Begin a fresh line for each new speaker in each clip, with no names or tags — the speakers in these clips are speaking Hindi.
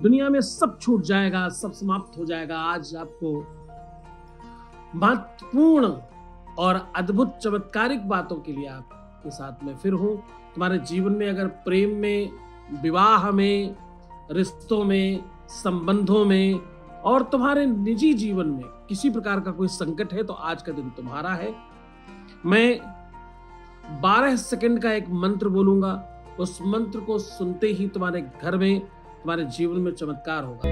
दुनिया में सब छूट जाएगा, सब समाप्त हो जाएगा। आज आपको महत्वपूर्ण और अद्भुत चमत्कारिक बातों के लिए आपके साथ में फिर हूं। तुम्हारे जीवन में अगर प्रेम में, विवाह में, रिश्तों में, संबंधों में और तुम्हारे निजी जीवन में किसी प्रकार का कोई संकट है तो आज का दिन तुम्हारा है। मैं 12 सेकंड का एक मंत्र बोलूंगा, उस मंत्र को सुनते ही तुम्हारे घर में, तुम्हारे जीवन में चमत्कार होगा।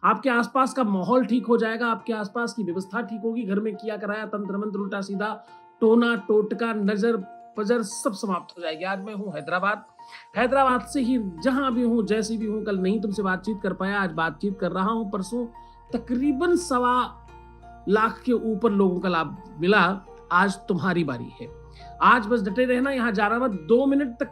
आपके आसपास का माहौल ठीक हो जाएगा, आपके आसपास की व्यवस्था ठीक होगी। घर में किया कराया तंत्र मंत्र, उल्टा सीधा, टोना टोटका, नजर पजर सब समाप्त हो जाएगी। आज मैं हूँ हैदराबाद से ही जहां भी हूँ, जैसी भी हूँ। कल नहीं तुमसे बातचीत कर पाया, आज बातचीत कर रहा हूँ। परसों तकरीबन 1.25 लाख के ऊपर लोगों का लाभ मिला। आज तुम्हारी बारी है। आज बस डटे रहना, यहाँ जाना मत। 2 मिनट तक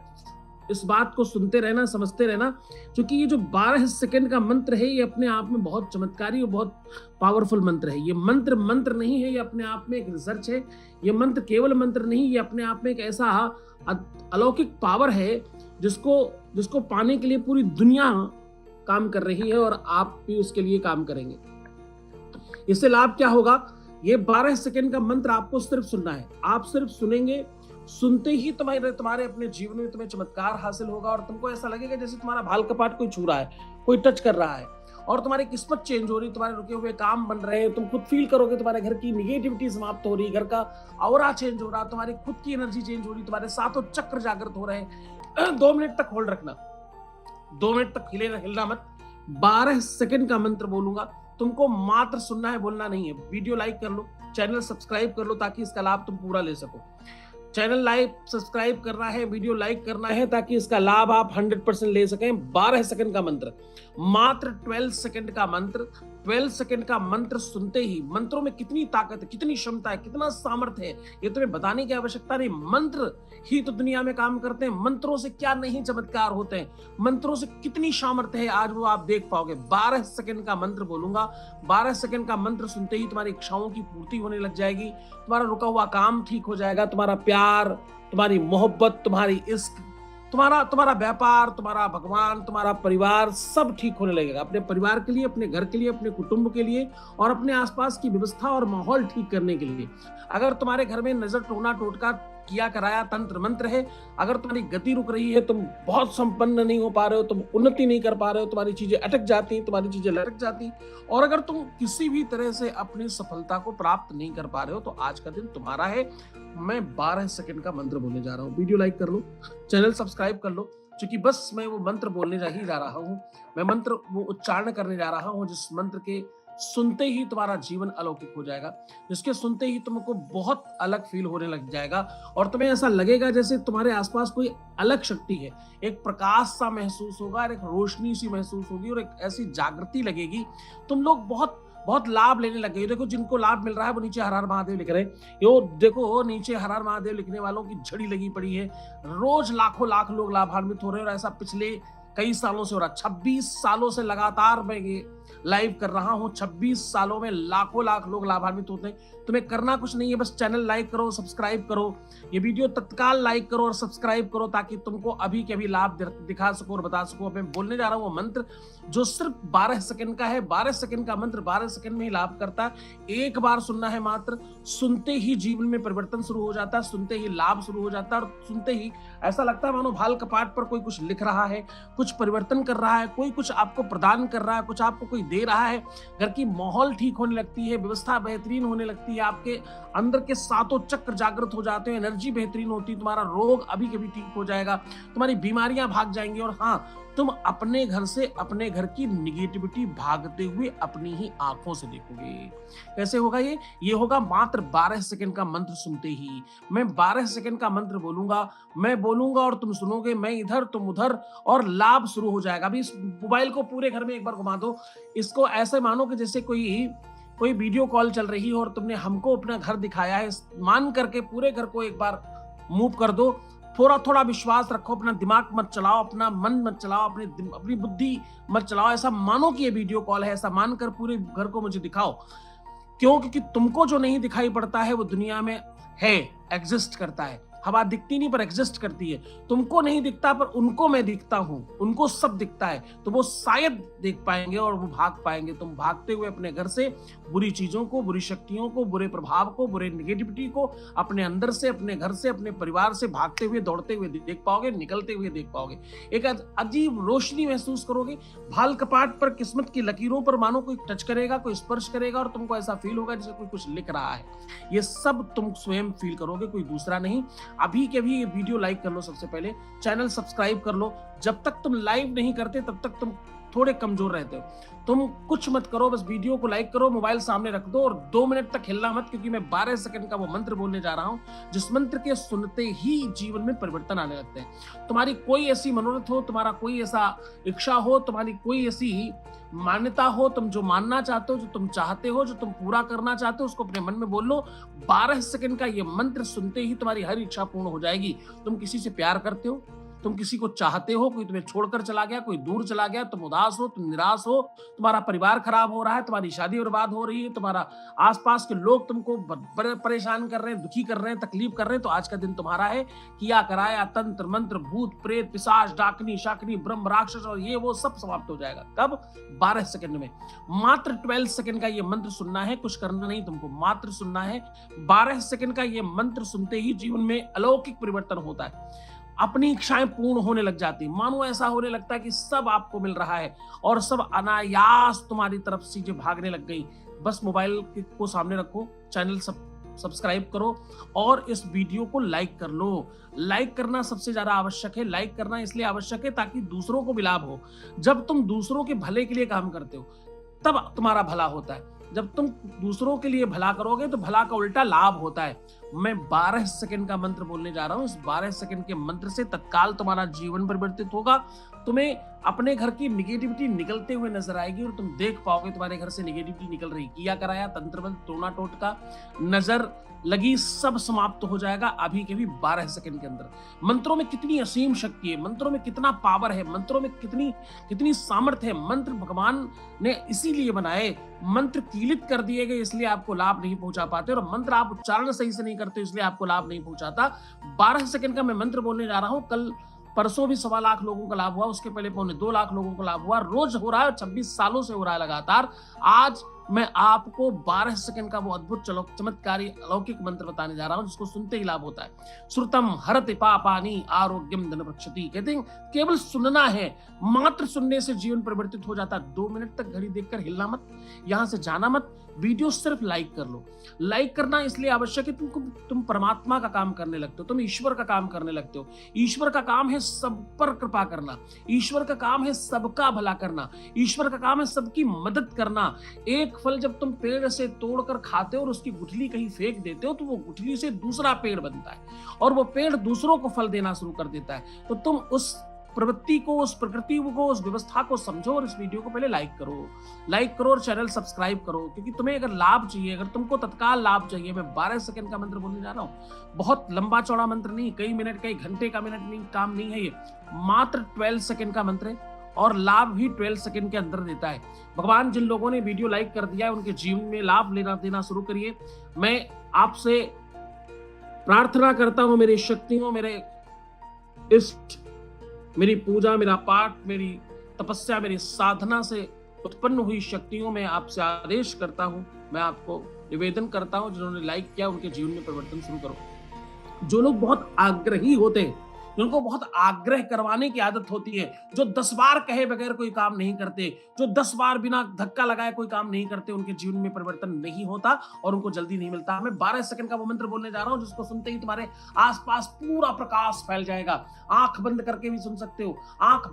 इस बात को सुनते रहना, समझते रहना, क्योंकि ये जो 12 सेकंड का मंत्र है ये अपने आप में बहुत चमत्कारी और बहुत पावरफुल मंत्र है। ये मंत्र नहीं है, ये अपने आप में एक रिसर्च है। ये मंत्र केवल मंत्र नहीं, ये अपने आप में एक ऐसा अलौकिक पावर है जिसको पाने के लिए पूरी दुनिया काम कर रही है और आप भी उसके लिए काम करेंगे। इससे लाभ क्या होगा? ये 12 सेकंड का मंत्र आपको सिर्फ सुनना है। आप सिर्फ सुनेंगे, सुनते ही तुम्हारे अपने जीवन में तुम्हें चमत्कार हासिल होगा और तुमको ऐसा लगेगा जैसे तुम्हारा भाल कपाट कोई छू रहा है, कोई टच कर रहा है और तुम्हारी किस्मत चेंज हो रही, तुम्हारे रुके हुए काम बन रहे हैं। तुम खुद फील करोगे तुम्हारे घर की निगेटिविटी समाप्त हो रही, घर का ऑरा चेंज हो रहा, तुम्हारी खुद की एनर्जी चेंज हो रही, तुम्हारे सातों चक्र जागृत हो रहे हैं। 2 मिनट तक होल्ड रखना, 2 मिनट तक हिलना मत। 12 सेकंड का मंत्र बोलूंगा, तुमको मात्र सुनना है, बोलना नहीं है। वीडियो लाइक कर लो, चैनल सब्सक्राइब कर लो ताकि इसका लाभ तुम पूरा ले सको। चैनल लाइक सब्सक्राइब करना है, वीडियो लाइक करना है ताकि इसका लाभ आप 100% ले सकें। 12 सेकंड का मंत्र, मात्र 12 सेकंड का मंत्र। 12 सेकंड का मंत्र सुनते ही, मंत्रों में कितनी ताकत है, कितनी क्षमता है, कितना सामर्थ्य है, ये तुम्हें बताने की आवश्यकता नहीं। मंत्र ही तो दुनिया में काम करते हैं। मंत्रों से क्या नहीं चमत्कार होते हैं, मंत्रों से कितनी सामर्थ्य है, आज वो आप देख पाओगे। 12 सेकंड का मंत्र बोलूंगा, 12 सेकंड का मंत्र सुनते ही तुम्हारी इच्छाओं की पूर्ति होने लग जाएगी, तुम्हारा रुका हुआ काम ठीक हो जाएगा, तुम्हारा प्यार, तुम्हारी मोहब्बत, तुम्हारी इश्क, तुम्हारा व्यापार, तुम्हारा भगवान, तुम्हारा परिवार सब ठीक होने लगेगा। अपने परिवार के लिए, अपने घर के लिए, अपने कुटुंब के लिए और अपने आसपास की व्यवस्था और माहौल ठीक करने के लिए। अगर तुम्हारे घर में नजर, टोना टोटका, किया कराया तंत्र मंत्र है, अगर तुम्हारी गति रुक रही है, तुम बहुत संपन्न नहीं हो पा रहे हो, तुम उन्नति नहीं कर पा रहे हो, तुम्हारी चीजें अटक जाती, तुम्हारी चीजें लटक जाती, और अगर तुम किसी भी तरह से अपनी सफलता को प्राप्त नहीं कर पा रहे हो तो आज का दिन तुम्हारा है। मैं 12 सेकंड का मंत्र बोलने जा रहा हूँ। वीडियो लाइक कर लो, चैनल सब्सक्राइब कर लो, क्योंकि बस मैं वो मंत्र बोलने जा रहा हूँ। मैं मंत्र वो उच्चारण करने जा रहा हूँ जिस मंत्र के सुनते ही तुम्हारा जीवन अलौकिक हो जाएगा, जिसके सुनते ही तुमको बहुत अलग फील होने लग जाएगा और तुम्हें ऐसा लगेगा जैसे तुम्हारे आसपास कोई अलग शक्ति है। एक प्रकाश सा महसूस होगा, एक रोशनी सी महसूस होगी और एक ऐसी जागृति लगेगी। तुम लोग बहुत लाभ लेने लग गए। देखो, जिनको लाभ मिल रहा है वो नीचे हर हर महादेव लिख रहे हैं। यो देखो, नीचे हर हर महादेव लिखने वालों की झड़ी लगी पड़ी है। रोज लाखों लाख लोग लाभान्वित हो रहे हैं और ऐसा पिछले कई सालों से हो रहा। 26 सालों से लगातार मैं ये लाइव कर रहा हूं। 26 सालों में लाखों लाख लोग लाभान्वित होते हैं। तुम्हें करना कुछ नहीं है, बस चैनल लाइक करो, सब्सक्राइब करो, ये वीडियो तत्काल लाइक करो और सब्सक्राइब करो ताकि तुमको अभी के अभी लाभ दिखा सको और बता सको। मैं बोलने जा रहा हूं वो मंत्र जो सिर्फ 12 सेकंड का है। 12 सेकंड का मंत्र 12 सेकंड में ही लाभ करता है। एक बार सुनना है मात्र, सुनते ही जीवन में परिवर्तन शुरू हो जाता है, सुनते ही लाभ शुरू हो जाता है और सुनते ही ऐसा लगता है मानो भाल कपाट पर कोई कुछ लिख रहा है, कुछ परिवर्तन कर रहा है, कोई कुछ आपको प्रदान कर रहा है, कुछ आपको कोई दे रहा है। घर की माहौल ठीक होने लगती है, व्यवस्था बेहतरीन होने लगती है, आपके अंदर के सातों चक्र जागृत हो जाते हैं, एनर्जी बेहतरीन होती है, तुम्हारा रोग अभी कभी ठीक हो जाएगा, तुम्हारी बीमारियां भाग जाएंगी और हाँ, तुम अपने घर से अपने घर की निगेटिविटी भागते हुए अपनी ही आंखों से देखोगे। कैसे होगा ये होगा मात्र 12 सेकंड का मंत्र सुनते ही। मैं 12 सेकंड का मंत्र बोलूंगा, मैं बोलूंगा और तुम सुनोगे, मैं इधर तुम उधर और लाभ शुरू हो जाएगा। अभी इस मोबाइल को पूरे घर में एक बार घुमा दो। इसको ऐसे मानो कि जैसे कोई वीडियो कॉल चल रही हो और तुमने हमको अपना घर दिखाया है। मान करके पूरे घर को एक बार मूव कर दो। थोड़ा विश्वास रखो, अपना दिमाग मत चलाओ, अपना मन मत चलाओ, अपनी बुद्धि मत चलाओ। ऐसा मानो कि ये वीडियो कॉल है, ऐसा मानकर पूरे घर को मुझे दिखाओ। क्यों? क्योंकि तुमको जो नहीं दिखाई पड़ता है वो दुनिया में है, एग्जिस्ट करता है। हवा दिखती नहीं पर एग्जिस्ट करती है। तुमको नहीं दिखता पर उनको मैं दिखता हूं, उनको सब दिखता है, तो वो शायद देख पाएंगे और वो भाग पाएंगे। तुम भागते हुए अपने घर से बुरी चीजों को, बुरी शक्तियों को, बुरे प्रभाव को, बुरे नेगेटिविटी को अपने अंदर से, अपने घर से, अपने परिवार से भागते हुए, दौड़ते हुए देख पाओगे, निकलते हुए देख पाओगे। एक अजीब रोशनी महसूस करोगे। भाल कपाट पर किस्मत की लकीरों पर मानो कोई टच करेगा, कोई स्पर्श करेगा और तुमको ऐसा फील होगा जैसे कोई कुछ लिख रहा है। ये सब तुम स्वयं फील करोगे, कोई दूसरा नहीं। अभी के अभी ये वीडियो लाइक कर लो, सबसे पहले चैनल सब्सक्राइब कर लो। जब तक तुम लाइव नहीं करते तब तक तुम थोड़े कमजोर रहते हो। तुम कुछ मत करो, बस वीडियो को लाइक करो, मोबाइल सामने रख दो और 2 मिनट तक हिलना मत, क्योंकि मैं 12 सेकंड का वो मंत्र बोलने जा रहा हूं जिस मंत्र के सुनते ही जीवन में परिवर्तन आने लगते हैं। तुम्हारी कोई ऐसी मनोरथ हो, तुम्हारा कोई ऐसा इच्छा हो, तुम्हारी कोई ऐसी मान्यता हो, तुम जो मानना चाहते हो, जो तुम चाहते हो, जो तुम पूरा करना चाहते हो, उसको अपने मन में बोल लो। 12 सेकंड का ये मंत्र सुनते ही तुम्हारी हर इच्छा पूर्ण हो जाएगी। तुम किसी से प्यार करते हो, तुम किसी को चाहते हो, कोई तुम्हें छोड़कर चला गया, कोई दूर चला गया, तुम उदास हो, तुम निराश हो, तुम्हारा परिवार खराब हो रहा है, तुम्हारी शादी बर्बाद हो रही है, तुम्हारा आसपास के लोग तुमको परेशान कर रहे हैं, दुखी कर रहे हैं, तकलीफ कर रहे हैं, तो आज का दिन तुम्हारा है। किया कराया तंत्र मंत्र, भूत प्रेत पिशाच डाकनी शाकनी ब्रह्म राक्षस और ये वो सब समाप्त हो जाएगा। कब? 12 सेकंड में। मात्र 12 सेकंड का ये मंत्र सुनना है, कुछ करना नहीं तुमको, मात्र सुनना है। 12 सेकंड का ये मंत्र सुनते ही जीवन में अलौकिक परिवर्तन होता है। अपनी इच्छाएं पूर्ण होने लग जाती, मानो ऐसा होने लगता है कि सब आपको मिल रहा है और सब अनायास तुम्हारी तरफ चीजें भागने लग गई। बस मोबाइल को सामने रखो, चैनल सब्सक्राइब करो और इस वीडियो को लाइक कर लो। लाइक करना सबसे ज्यादा आवश्यक है। लाइक करना इसलिए आवश्यक है ताकि दूसरों को भी लाभ हो। जब तुम दूसरों के भले के लिए काम करते हो तब तुम्हारा भला होता है। जब तुम दूसरों के लिए भला करोगे तो भला का उल्टा लाभ होता है। मैं 12 सेकंड का मंत्र बोलने जा रहा हूं। इस 12 सेकंड के मंत्र से तत्काल तुम्हारा जीवन परिवर्तित होगा। तुम्हें अपने घर की निगेटिविटी निकलते हुए नजर आएगी और तुम देख पाओगे तुम्हारे घर से निगेटिविटी निकल रही। किया कराया तंत्र मंत्र, टोना टोटका, नजर लगी, सब समाप्त हो जाएगा अभी के भी 12 सेकंड के अंदर। मंत्रों में कितनी असीम शक्ति है, मंत्रों में कितना पावर है, मंत्रों में कितनी सामर्थ्य है। मंत्र भगवान ने इसीलिए बनाए। मंत्र कीलित कर दिए गए इसलिए आपको लाभ नहीं पहुंचा पाते, और मंत्र आप उच्चारण सही से नहीं करते इसलिए आपको लाभ नहीं पहुंचाता। 12 सेकंड का मैं मंत्र बोलने जा रहा हूं। कल परसों भी 1.25 लाख लोगों को लाभ हुआ, उसके पहले 2.25 लाख लोगों को लाभ हुआ। रोज हो रहा है, 26 सालों से हो रहा है लगातार। आज मैं आपको 12 सेकंड का वो अद्भुत चमत्कारी अलौकिक मंत्र बताने जा रहा हूं जिसको सुनते ही लाभ होता है। श्रुतम हरति पापानि आरोग्यम धनप्रक्षति। कहते हैं केवल सुनना है, मात्र सुनने से जीवन परिवर्तित हो जाता है। 2 मिनट तक घड़ी देखकर हिलना मत, यहां से जाना मत। वीडियो सिर्फ लाइक कर लो। लाइक करना इसलिए आवश्यक है तुम परमात्मा का काम करने लगते हो, तुम ईश्वर का काम करने लगते हो। ईश्वर का काम है सब पर कृपा करना, ईश्वर का काम है सबका भला करना, ईश्वर का काम है सबकी मदद करना। एक फल जब तुम पेड़ से तोड़कर खाते हो और उसकी गुठली कहीं फेंक देते हो तो वो गुठली से दूसरा पेड़ बनता है और वो पेड़ दूसरों को फल देना शुरू कर देता है। तो तुम उस प्रवृत्ति को, उस प्रकृति को, उस व्यवस्था को समझो और इस वीडियो को पहले लाइक करो और चैनल सब्सक्राइब करो। क्योंकि तुम्हें अगर लाभ चाहिए, अगर तुमको तत्काल लाभ चाहिए, मैं 12 सेकंड का मंत्र बोलने जा रहा हूँ। बहुत लंबा चौड़ा मंत्र नहीं, कई मिनट, कई घंटे का मिनट नहीं, काम नहीं है ये। मात्र 12 सेकंड का मंत्र है और लाभ भी 12 सेकंड के अंदर देता है। भगवान जिन लोगों ने वीडियो लाइक कर दिया है उनके जीवन में लाभ देना शुरू करिए। मैं आपसे प्रार्थना करता हूं, मेरी शक्तियों, मेरे इष्ट, मेरी पूजा, मेरा पाठ, मेरी तपस्या, मेरी साधना से उत्पन्न हुई शक्तियों में आपसे आदेश करता हूं, मैं आपको निवेदन करता हूं, जिन्होंने लाइक किया उनके जीवन में परिवर्तन शुरू करो। जो लोग बहुत आग्रही होते हैं, जिनको बहुत आग्रह करवाने की आदत होती है, जो 10 बार कहे बगैर कोई काम नहीं करते, जो 10 बार बिना धक्का लगाए कोई काम नहीं करते, उनके जीवन में परिवर्तन नहीं होता और उनको जल्दी नहीं मिलता। मैं 12 सेकंड का वो मंत्र बोलने जा रहा हूं जिसको सुनते ही तुम्हारे आसपास पूरा प्रकाश फैल जाएगा। आंख बंद करके भी सुन सकते हो, आंख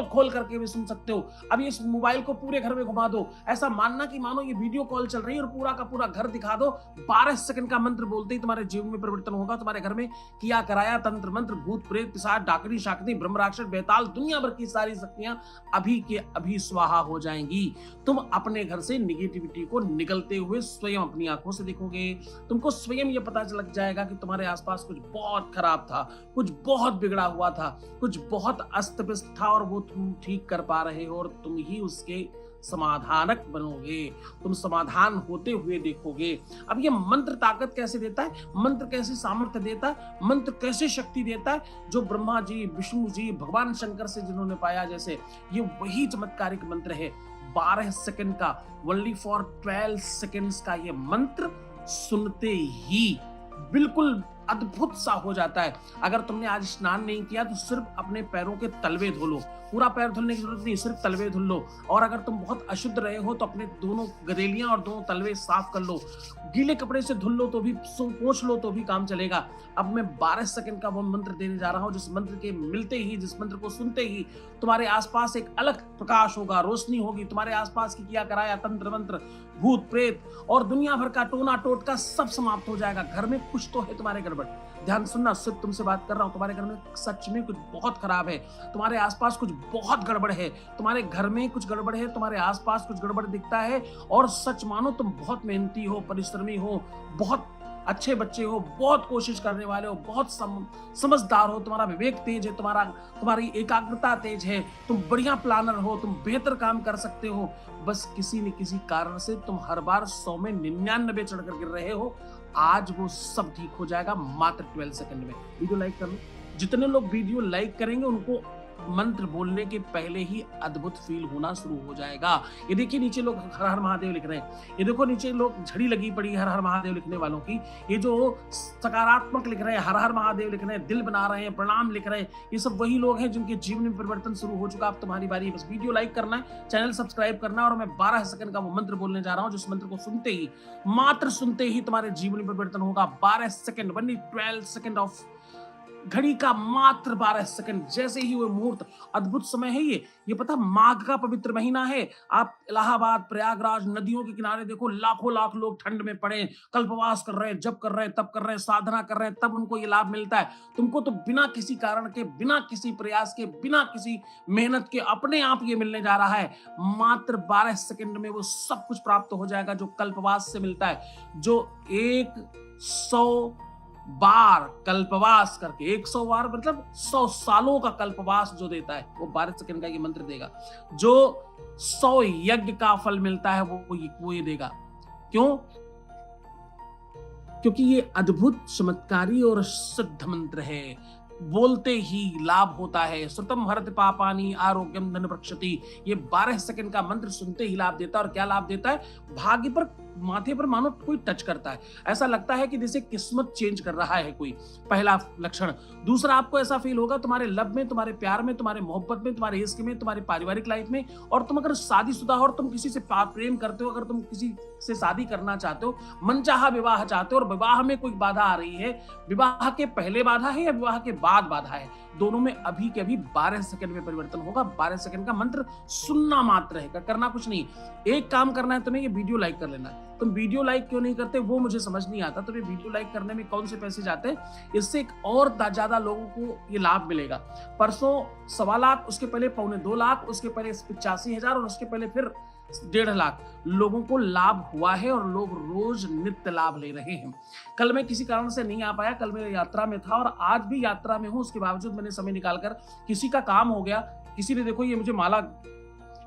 खोल करके भी सुन सकते हो। अब इस मोबाइल को पूरे घर में घुमा दो, ऐसा मानना कि मानो ये वीडियो कॉल चल रही है और पूरा का पूरा घर दिखा दो। 12 सेकंड का मंत्र बोलते ही तुम्हारे जीवन में परिवर्तन होगा। तुम्हारे घर में किया कराया तंत्र मंत्र, भूत प्रेत पिशाच डाकनी शाकनी ब्रह्म राक्षस बेताल, दुनिया भर की सारी शक्तियां अभी के अभी स्वाहा हो जाएंगी। तुम अपने घर से निगेटिविटी को निकलते हुए स्वयं अपनी आंखों से देखोगे। तुमको स्वयं यह पता लग जाएगा कि तुम्हारे आसपास कुछ बहुत खराब था, कुछ बहुत बिगड़ा हुआ था, कुछ बहुत अस्त व्यस्त था और वो तुम ठीक कर पा रहे हो और तुम ही उसके समाधानक बनोगे, तुम समाधान होते हुए देखोगे। अब ये मंत्र ताकत कैसे देता है, मंत्र कैसे सामर्थ्य देता है, मंत्र कैसे शक्ति देता है, जो ब्रह्मा जी, विष्णु जी, भगवान शंकर से जिन्होंने पाया, जैसे ये वही चमत्कारिक मंत्र है। 12 सेकंड का, ओनली फॉर 12 सेकंड्स का ये मंत्र सुनते ही बिल्कुल अद्भुत सा हो जाता है। अगर तुमने आज स्नान नहीं किया तो सिर्फ अपने पैरों के तलवे धो लो, पूरा पैर धुलने की जरूरत नहीं, सिर्फ तलवे धुल लो। और अगर तुम बहुत अशुद्ध रहे हो तो अपने दोनों गदेलियां और दोनों तलवे साफ कर लो, गीले कपड़े से धुल लो तो भी, पोंछ लो तो भी काम चलेगा। अब मैं 12 सेकंड का वो मंत्र देने जा रहा हूं, जिस मंत्र के मिलते ही, जिस मंत्र को सुनते ही तुम्हारे आसपास एक अलग प्रकाश होगा, रोशनी होगी। तुम्हारे आसपास की किया कराया तंत्र मंत्र, भूत प्रेत और दुनिया भर का टोना टोटका सब समाप्त हो जाएगा। घर में कुछ तो है तुम्हारे गड़बड़, ध्यान सुनना, सिर्फ तुमसे बात कर रहा हूं। तुम्हारे घर में सच में कुछ बहुत खराब है, तुम्हारे आसपास कुछ बहुत गड़बड़ है, तुम्हारे घर में कुछ गड़बड़ है, तुम्हारे आसपास कुछ गड़बड़ दिखता है। और सच मानो तुम बहुत मेहनती हो, परिश्रमी हो, बहुत अच्छे बच्चे हो, बहुत कोशिश करने वाले हो, बहुत समझदार हो, तुम्हारा विवेक तेज है, तुम्हारी एकाग्रता तेज है, तुम बढ़िया प्लानर हो, तुम बेहतर काम कर सकते हो। बस किसी न किसी कारण से तुम हर बार 100 में 99 चढ़कर गिर रहे हो। आज वो सब ठीक हो जाएगा मात्र 12 सेकंड में। वीडियो लाइक कर लो। जितने लोग वीडियो लाइक करेंगे उनको मंत्र बोलने के पहले ही अद्भुत फील होना शुरू हो जाएगा। ये देखिए नीचे लोग हर हर महादेव लिख रहे हैं, ये देखो नीचे लोग झड़ी लगी पड़ी हर हर महादेव लिखने वालों की। ये जो सकारात्मक लिख रहे हैं, हर हर महादेव लिख रहे हैं, दिल बना रहे हैं, प्रणाम लिख रहे हैं, ये सब वही लोग हैं जिनके जीवन में परिवर्तन शुरू हो चुका। अब तुम्हारी बारी है, बस वीडियो लाइक करना है, चैनल सब्सक्राइब करना है। और मैं 12 सेकंड का वो मंत्र बोलने जा रहा हूँ, जिस मंत्र को सुनते ही, मात्र सुनते ही तुम्हारे जीवन में परिवर्तन होगा। 12 सेकंड, वनली 12 सेकंड ऑफ घड़ी का मात्र 12 सेकंड, जैसे ही वो मुहूर्त, अद्भुत समय है ये पता, माघ का पवित्र महीना है। आप इलाहाबाद, प्रयागराज, नदियों के किनारे देखो, लाखों लाख लोग ठंड में पड़े, कल्पवास कर रहे हैं, जप कर रहे हैं, तप कर रहे हैं, साधना कर रहे हैं, तब उनको ये लाभ मिलता है। तुमको तो बिना किसी कारण के, बिना किसी प्रयास के, बिना किसी मेहनत के अपने आप ये मिलने जा रहा है। मात्र 12 सेकंड में वो सब कुछ प्राप्त हो जाएगा जो कल्पवास से मिलता है, जो 100 बार कल्पवास करके, 100 बार मतलब 100 सालों का कल्पवास जो देता है, वो 12 सेकंड का ये मंत्र देगा। जो 100 यज्ञ का फल मिलता है वो ये देगा। क्यों? क्योंकि ये अद्भुत, चमत्कारी और सिद्ध मंत्र है। बोलते ही लाभ होता है। श्रुतम हरति पापानि आरोग्यम धन प्रक्षति। ये 12 सेकंड का मंत्र सुनते ही लाभ देता है। और क्या लाभ देता है? भाग्य पर, माथे पर मानो कोई टच करता है, ऐसा लगता है कि जैसे किस्मत चेंज कर रहा है कोई, पहला लक्षण। दूसरा, आपको ऐसा फील होगा तुम्हारे लव में, तुम्हारे प्यार में, तुम्हारे मोहब्बत में, तुम्हारे इश्क में, तुम्हारे पारिवारिक लाइफ में, और तुम अगर शादीशुदा हो और तुम किसी से प्रेम करते हो, अगर तुम किसी से शादी करना चाहते हो, मनचाहा विवाह चाहते हो, और विवाह में कोई बाधा आ रही है, विवाह के पहले बाधा है या विवाह के बाद बाधा है, दोनों में अभी के अभी 12 सेकंड में परिवर्तन होगा। 12 सेकंड का मंत्र सुनना मात्र है, करना कुछ नहीं। एक काम करना है तुम्हें, ये वीडियो लाइक कर लेना है। तुम वीडियो लाइक क्यों नहीं करते वो मुझे समझ नहीं आता। तुम्हें वीडियो लाइक करने में कौन से पैसे जाते हैं? इससे एक और ज्यादा लोगों को ये लाभ मिलेगा। परसों 1.25 लाख, उसके पहले 1.25 लाख, उसके पहले 85,000 और उसके पहले फिर 1.5 लाख लोगों को लाभ हुआ है, और लोग रोज नित्य लाभ ले रहे हैं। कल मैं किसी कारण से नहीं आ पाया, कल मैं यात्रा में था और आज भी यात्रा में हूं, उसके बावजूद मैंने समय निकालकर, किसी का काम हो गया, किसी ने देखो ये मुझे माला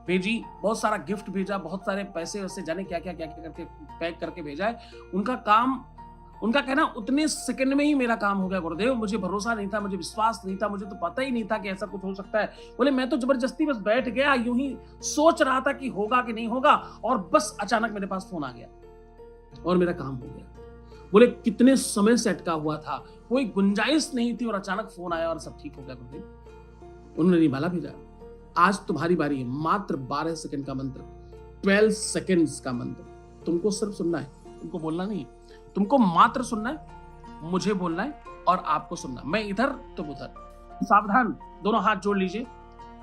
भेजी, बहुत सारा गिफ्ट भेजा, बहुत सारे पैसे वैसे जाने क्या क्या करके पैक करके भेजा है। उनका कहना उतने सेकंड में ही मेरा काम हो गया गुरुदेव। मुझे भरोसा नहीं था, मुझे विश्वास नहीं था, मुझे तो पता ही नहीं था कि ऐसा कुछ हो सकता है। बोले मैं तो जबरदस्ती बस बैठ गया, यूं ही सोच रहा था कि होगा कि नहीं होगा, और बस अचानक मेरे पास फोन आ गया और मेरा काम हो गया। बोले कितने समय से अटका हुआ था, कोई गुंजाइश नहीं थी, और अचानक फोन आया और सब ठीक हो गया गुरुदेव। उन्होंने माला भेजा। आज तुम्हारी बारी है। मात्र 12 सेकंड का मंत्र, 12 सेकंड्स का मंत्र, तुमको सिर्फ सुनना है, तुमको बोलना नहीं, तुमको मात्र सुनना है, मुझे बोलना है और आपको सुनना। मैं इधर तुम उधर। सावधान, दोनों हाथ जोड़ लीजिए।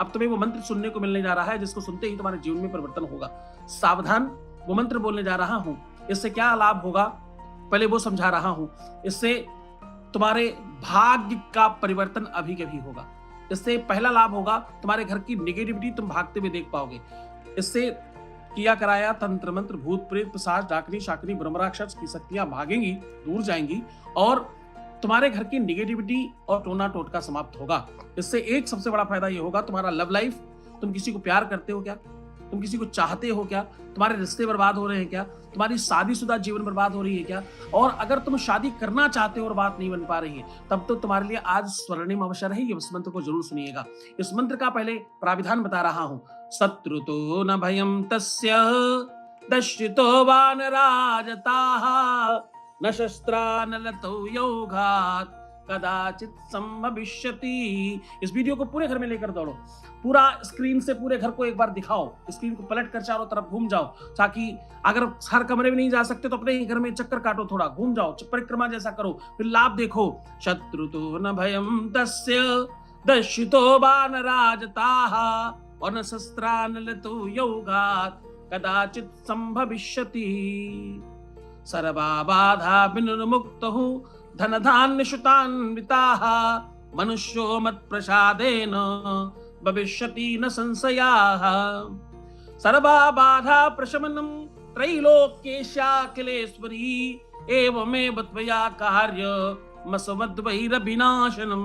अब तुम्हें वो मंत्र सुनने को मिलने जा रहा है जिसको सुनते ही तुम्हारे जीवन में परिवर्तन होगा। सावधान, वो मंत्र बोलने जा रहा हूं, इससे क्या लाभ होगा पहले वो समझा रहा हूं। इससे तुम्हारे भाग्य का परिवर्तन अभी के भी होगा। इससे पहला लाभ होगा, तुम्हारे घर की नेगेटिविटी तुम भागते हुए देख पाओगे। इससे किया कराया तंत्र मंत्र, भूत प्रेत, पिशाच, डाकनी, शाकनी, ब्रह्म राक्षस की शक्तियां भागेंगी, दूर जाएंगी, और तुम्हारे घर की नेगेटिविटी और टोना टोटका समाप्त होगा। इससे एक सबसे बड़ा फायदा ये होगा, तुम्हारा लव लाइफ। तुम किसी को प्यार करते हो क्या? तुम किसी को चाहते हो क्या? तुम्हारे रिश्ते बर्बाद हो रहे हैं क्या? तुम्हारी शादीशुदा जीवन बर्बाद हो रही है क्या? और अगर तुम शादी करना चाहते हो और बात नहीं बन पा रही है, तब तो तुम्हारे लिए आज स्वर्णिम अवसर है। इस मंत्र को जरूर सुनिएगा। इस मंत्र का पहले प्राविधान बता रहा हूं। शत्रु तो न भयम तस्य दश्रितो वानराजताः न शस्त्रा न लतो योगात् कदाचित संभविष्यति। इस वीडियो को पूरे घर में लेकर दौड़ो, पूरा स्क्रीन से पूरे घर को एक बार दिखाओ, स्क्रीन को पलट कर चारों तरफ घूम जाओ, ताकि अगर हर कमरे में नहीं जा सकते तो अपने ही घर में चक्कर काटो, थोड़ा घूम जाओ, परिक्रमा जैसा करो, फिर लाभ देखो। शत्रु तो न भयम तस्य दर्शितो वानराजताः और न शस्त्रा न लतो योगात् कदाचित संभविष्यति। सर्वा बाधा विनिर्मुक्तः धन धान्य शुतान्विताः मनुष्यो मत प्रसादेन भविष्यति न संशयाः। सर्वा बाधा प्रशमनं त्रैलोक्येशाखिलेश्वरी एवमेव त्वया कार्यमसमद्वैरविनाशनम्।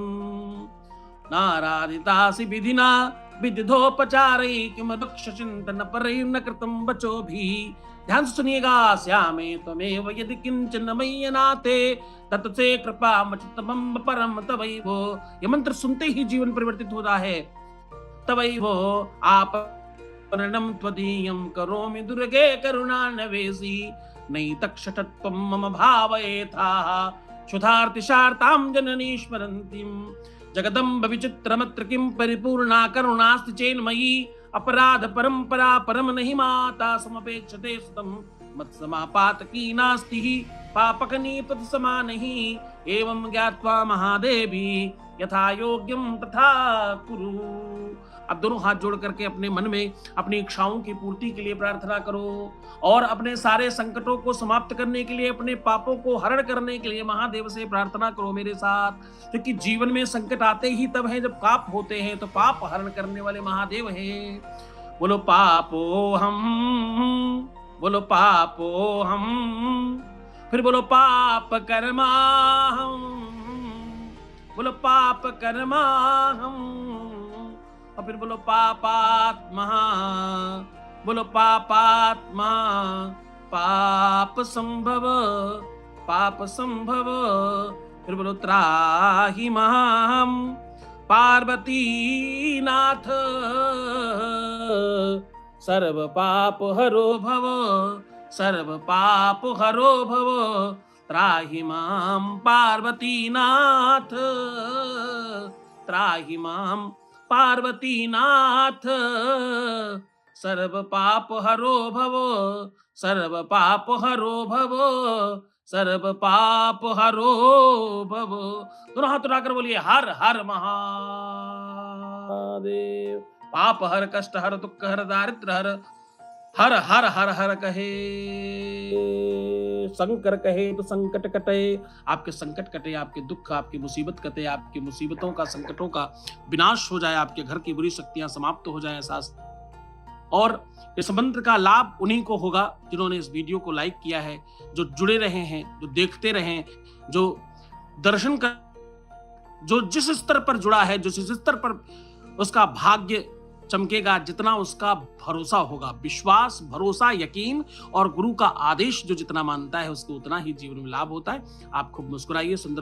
नाराधितासि विधिना विदिधोपचारै किमदक्षचिन्तन परैर्न कृतं वचोभिः। ध्यान से सुनिएगा। श्यामे त्वमेव यदि किंचन मय्यनाते तत्से कृपा मचितमं परम तवैवो। ये मंत्र सुनते ही जीवन परिवर्तित होता है। तवैवो आपरणं त्वदीयं करोमि दुर्गे करुणानवेसी नैतक्षटत्वं मम भावयेथाः क्षुधार्तिशार्तां जननी स्मरन्तीं। जगदम्ब विचित्रमत्र किं परिपूर्णा करुणास्ति चेन्मयी अपराध परंपरा परम नहीं माता समपेक्षते सुतम मत समापातकी नास्ति पापकनी पद समानहि एवं ज्ञात्वा महादेवी यथा योग्यम तथा कुरु। अब दोनों हाथ जोड़ करके अपने मन में अपनी इच्छाओं की पूर्ति के लिए प्रार्थना करो और अपने सारे संकटों को समाप्त करने के लिए, अपने पापों को हरण करने के लिए महादेव से प्रार्थना करो मेरे साथ। क्योंकि जीवन में संकट आते ही तब है जब पाप होते हैं, तो पाप हरण करने वाले महादेव हैं। बोलो पापो हम, बोलो पापो हम, फिर बोलो पाप कर्मा हम, बोलो पाप कर्मा हम, और फिर बोलो पापात्मा, बोलो पापात्मा, पाप संभव, पाप संभव, फिर बोलो त्राहि माम पार्वती नाथ सर्व पाप हरो भव, सर्व पाप हरो भव, त्राहि माम पार्वती नाथ, त्राहि माम पार्वती नाथ सर्व पाप हरो भव, सर्व पाप हरो भव, सर्व पाप हरो भव। दोनों हाथ उठाकर बोलिए हर हर महादेव। पाप हर, कष्ट हर, दुख हर, दारिद्र हर, हर हर हर हर कहे, शंकर कहे तो संकट कटे। आपके संकट कटे, आपके दुख, आपकी मुसीबत कटे, आपकी मुसीबतों का, संकटों का विनाश हो जाए, आपके घर की बुरी शक्तियां समाप्त हो जाए एहसास। और इस मंत्र का लाभ उन्हीं को होगा जिन्होंने इस वीडियो को लाइक किया है, जो जुड़े रहे हैं, जो देखते रहे, जो दर्शन कर, जो जिस स्तर पर जुड़ा है, जो जिस स्तर पर उसका भाग्य चमकेगा, जितना उसका भरोसा होगा, विश्वास, भरोसा, यकीन और गुरु का आदेश जो जितना मानता है उसको उतना ही जीवन में लाभ होता है। आप खूब मुस्कुराइए, सुंदर